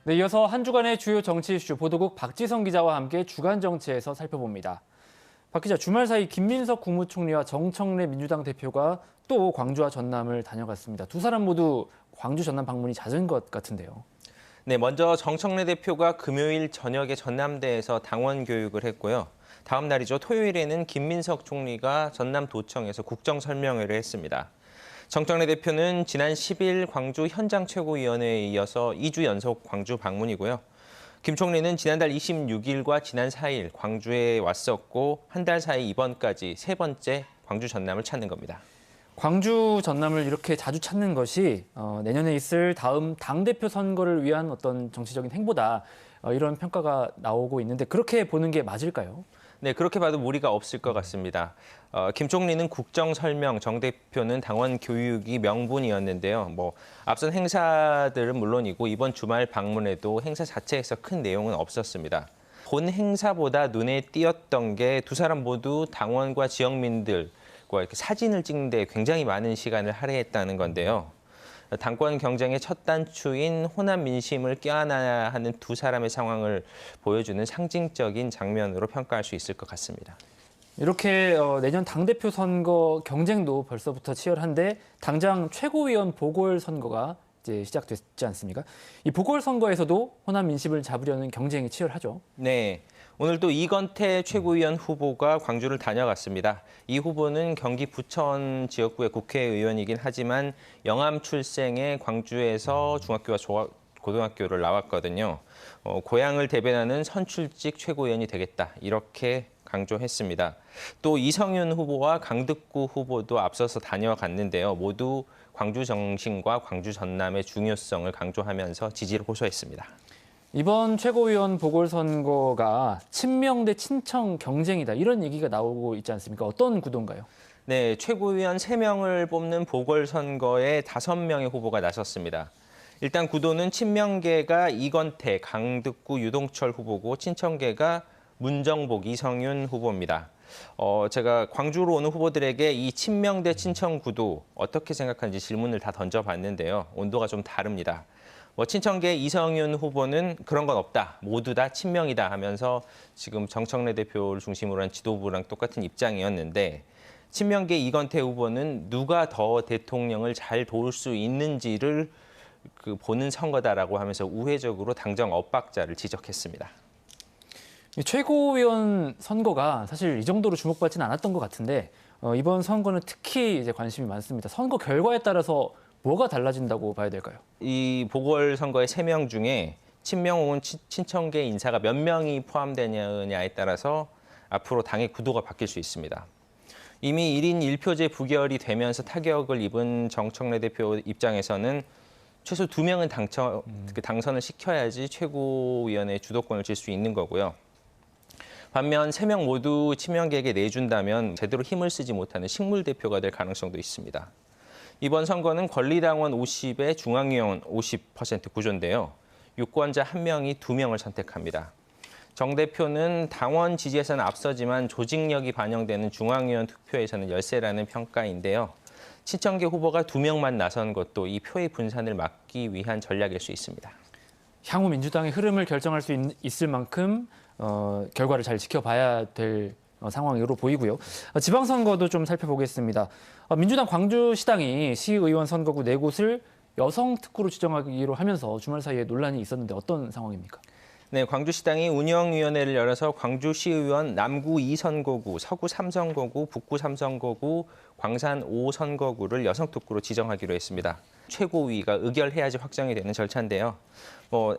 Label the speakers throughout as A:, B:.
A: 네, 이어서 한 주간의 주요 정치 이슈 보도국 박지성 기자와 함께 주간 정치에서 살펴봅니다. 박 기자, 주말 사이 김민석 국무총리와 정청래 민주당 대표가 또 광주와 전남을 다녀갔습니다. 두 사람 모두 광주 전남 방문이 잦은 것 같은데요.
B: 네, 먼저 정청래 대표가 금요일 저녁에 전남대에서 당원 교육을 했고요. 다음 날이죠. 토요일에는 김민석 총리가 전남도청에서 국정설명회를 했습니다. 정청래 대표는 지난 10일 광주 현장 최고위원회에 이어서 2주 연속 광주 방문이고요. 김 총리는 지난달 26일과 지난 4일 광주에 왔었고 한 달 사이 이번까지 세 번째 광주 전남을 찾는 겁니다.
A: 광주 전남을 이렇게 자주 찾는 것이 내년에 있을 다음 당대표 선거를 위한 어떤 정치적인 행보다 이런 평가가 나오고 있는데 그렇게 보는 게 맞을까요?
B: 네, 그렇게 봐도 무리가 없을 것 같습니다. 김 총리는 국정 설명, 정 대표는 당원 교육이 명분이었는데요. 앞선 행사들은 물론이고 이번 주말 방문에도 행사 자체에서 큰 내용은 없었습니다. 본 행사보다 눈에 띄었던 게 두 사람 모두 당원과 지역민들과 이렇게 사진을 찍는 데 굉장히 많은 시간을 할애했다는 건데요. 당권 경쟁의 첫 단추인 호남 민심을 껴안아야 하는 두 사람의 상황을 보여주는 상징적인 장면으로 평가할 수 있을 것 같습니다.
A: 이렇게 내년 당대표 선거 경쟁도 벌써부터 치열한데 당장 최고위원 보궐선거가 이제 시작됐지 않습니까? 이 보궐선거에서도 호남 민심을 잡으려는 경쟁이 치열하죠.
B: 네, 오늘 또 이건태 최고위원 후보가 광주를 다녀갔습니다. 이 후보는 경기 부천 지역구의 국회의원이긴 하지만 영암 출생의 광주에서 중학교와 고등학교를 나왔거든요. 고향을 대변하는 선출직 최고위원이 되겠다, 이렇게 강조했습니다. 또 이성윤 후보와 강득구 후보도 앞서서 다녀갔는데요. 모두 광주 정신과 광주 전남의 중요성을 강조하면서 지지를 호소했습니다.
A: 이번 최고위원 보궐선거가 친명 대 친청 경쟁이다, 이런 얘기가 나오고 있지 않습니까? 어떤 구도인가요?
B: 네, 최고위원 3명을 뽑는 보궐선거에 5명의 후보가 나섰습니다. 일단 구도는 친명계가 이건태, 강득구, 유동철 후보고 친청계가 문정복, 이성윤 후보입니다. 제가 광주로 오는 후보들에게 이 친명 대 친청 구도 어떻게 생각하는지 질문을 다 던져봤는데요. 온도가 좀 다릅니다. 친청계 이성윤 후보는 그런 건 없다, 모두 다 친명이다 하면서 지금 정청래 대표를 중심으로 한 지도부랑 똑같은 입장이었는데, 친명계 이건태 후보는 누가 더 대통령을 잘 도울 수 있는지를 보는 선거다라고 하면서 우회적으로 당정 엇박자를 지적했습니다.
A: 최고위원 선거가 사실 이 정도로 주목받지는 않았던 것 같은데 이번 선거는 특히 이제 관심이 많습니다. 선거 결과에 따라서 뭐가 달라진다고 봐야 될까요?
B: 이 보궐선거의 3명 중에 친명 혹은 친청계 인사가 몇 명이 포함되느냐에 따라서 앞으로 당의 구도가 바뀔 수 있습니다. 이미 1인 1표제 부결이 되면서 타격을 입은 정청래 대표 입장에서는 최소 2명은 당선을 시켜야지 최고위원회 주도권을 쥘 수 있는 거고요. 반면 3명 모두 친명계에게 내준다면 제대로 힘을 쓰지 못하는 식물 대표가 될 가능성도 있습니다. 이번 선거는 권리당원 50에 중앙위원 50% 구조인데요. 유권자 1명이 2명을 선택합니다. 정 대표는 당원 지지에서는 앞서지만 조직력이 반영되는 중앙위원 투표에서는 열세라는 평가인데요. 친청계 후보가 2명만 나선 것도 이 표의 분산을 막기 위한 전략일 수 있습니다.
A: 향후 민주당의 흐름을 결정할 수 있을 만큼 결과를 잘 지켜봐야 될 상황으로 보이고요. 지방선거도 좀 살펴보겠습니다. 민주당 광주시당이 시의원 선거구 4곳을 여성특구로 지정하기로 하면서 주말 사이에 논란이 있었는데 어떤 상황입니까?
B: 네, 광주시당이 운영위원회를 열어서 광주시의원 남구 2선거구, 서구 3선거구, 북구 3선거구, 광산 5선거구를 여성특구로 지정하기로 했습니다. 최고위가 의결해야지 확정이 되는 절차인데요.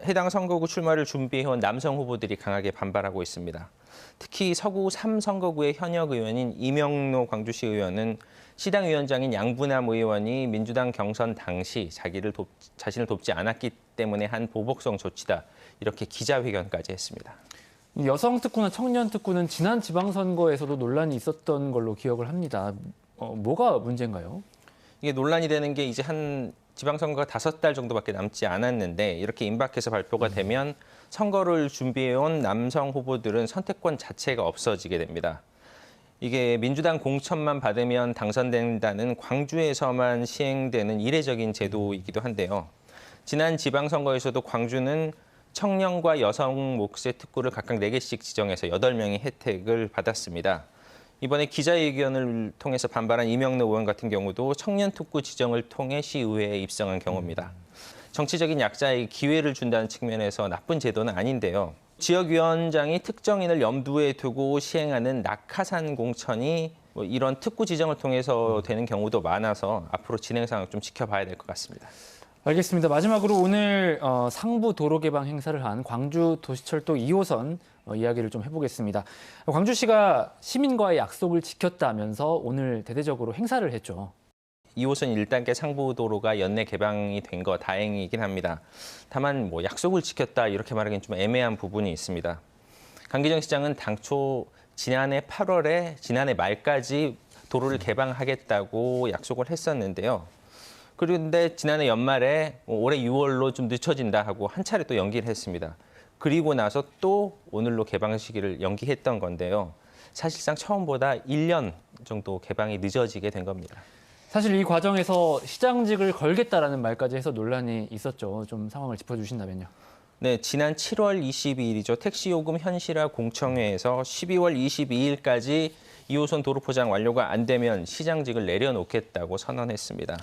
B: 해당 선거구 출마를 준비해온 남성 후보들이 강하게 반발하고 있습니다. 특히 서구 3선거구의 현역 의원인 이명로 광주시 의원은 시당 위원장인 양부남 의원이 민주당 경선 당시 자신을 돕지 않았기 때문에 한 보복성 조치다, 이렇게 기자회견까지 했습니다.
A: 여성특구나 청년특구는 지난 지방선거에서도 논란이 있었던 걸로 기억을 합니다. 뭐가 문제인가요?
B: 이게 논란이 되는 게 이제 한 지방선거가 5달 정도밖에 남지 않았는데 이렇게 임박해서 발표가 되면 선거를 준비해온 남성 후보들은 선택권 자체가 없어지게 됩니다. 이게 민주당 공천만 받으면 당선된다는 광주에서만 시행되는 이례적인 제도이기도 한데요. 지난 지방선거에서도 광주는 청년과 여성 몫의 특구를 각각 4개씩 지정해서 8명이 혜택을 받았습니다. 이번에 기자회견을 통해서 반발한 이명래 의원 같은 경우도 청년 특구 지정을 통해 시의회에 입성한 경우입니다. 정치적인 약자에게 기회를 준다는 측면에서 나쁜 제도는 아닌데요. 지역위원장이 특정인을 염두에 두고 시행하는 낙하산 공천이 이런 특구 지정을 통해서 되는 경우도 많아서 앞으로 진행 상황 좀 지켜봐야 될 것 같습니다.
A: 알겠습니다. 마지막으로 오늘 상부 도로 개방 행사를 한 광주 도시철도 2호선 이야기를 좀 해보겠습니다. 광주시가 시민과의 약속을 지켰다면서 오늘 대대적으로 행사를 했죠.
B: 2호선 1단계 상부도로가 연내 개방이 된 거 다행이긴 합니다. 다만 약속을 지켰다 이렇게 말하기는 좀 애매한 부분이 있습니다. 강기정 시장은 당초 지난해 8월에 지난해 말까지 도로를 개방하겠다고 약속을 했었는데요. 그런데 지난해 연말에 올해 6월로 좀 늦춰진다 하고 한 차례 또 연기를 했습니다. 그리고 나서 또 오늘로 개방 시기를 연기했던 건데요. 사실상 처음보다 1년 정도 개방이 늦어지게 된 겁니다.
A: 사실 이 과정에서 시장직을 걸겠다라는 말까지 해서 논란이 있었죠. 좀 상황을 짚어주신다면요.
B: 네, 지난 7월 22일이죠. 택시요금 현실화 공청회에서 12월 22일까지 2호선 도로 포장 완료가 안 되면 시장직을 내려놓겠다고 선언했습니다.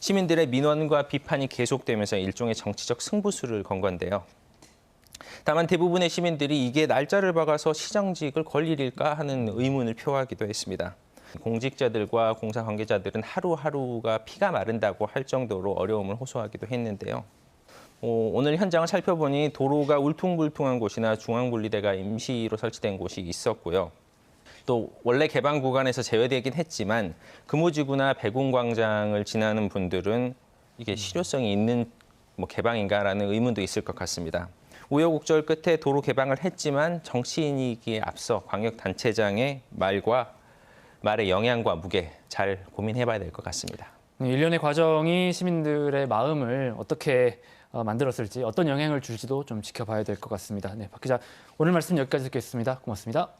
B: 시민들의 민원과 비판이 계속되면서 일종의 정치적 승부수를 건 건데요. 다만 대부분의 시민들이 이게 날짜를 박아서 시장직을 걸 일일까 하는 의문을 표하기도 했습니다. 공직자들과 공사 관계자들은 하루하루가 피가 마른다고 할 정도로 어려움을 호소하기도 했는데요. 오늘 현장을 살펴보니 도로가 울퉁불퉁한 곳이나 중앙분리대가 임시로 설치된 곳이 있었고요. 또 원래 개방 구간에서 제외되긴 했지만 금호지구나 백운광장을 지나는 분들은 이게 실효성이 있는 개방인가라는 의문도 있을 것 같습니다. 우여곡절 끝에 도로 개방을 했지만 정치인이기에 앞서 광역단체장의 말의 영향과 무게 잘 고민해봐야 될 것 같습니다.
A: 일련의 과정이 시민들의 마음을 어떻게 만들었을지, 어떤 영향을 줄지도 좀 지켜봐야 될 것 같습니다. 네, 박 기자, 오늘 말씀 여기까지 듣겠습니다. 고맙습니다.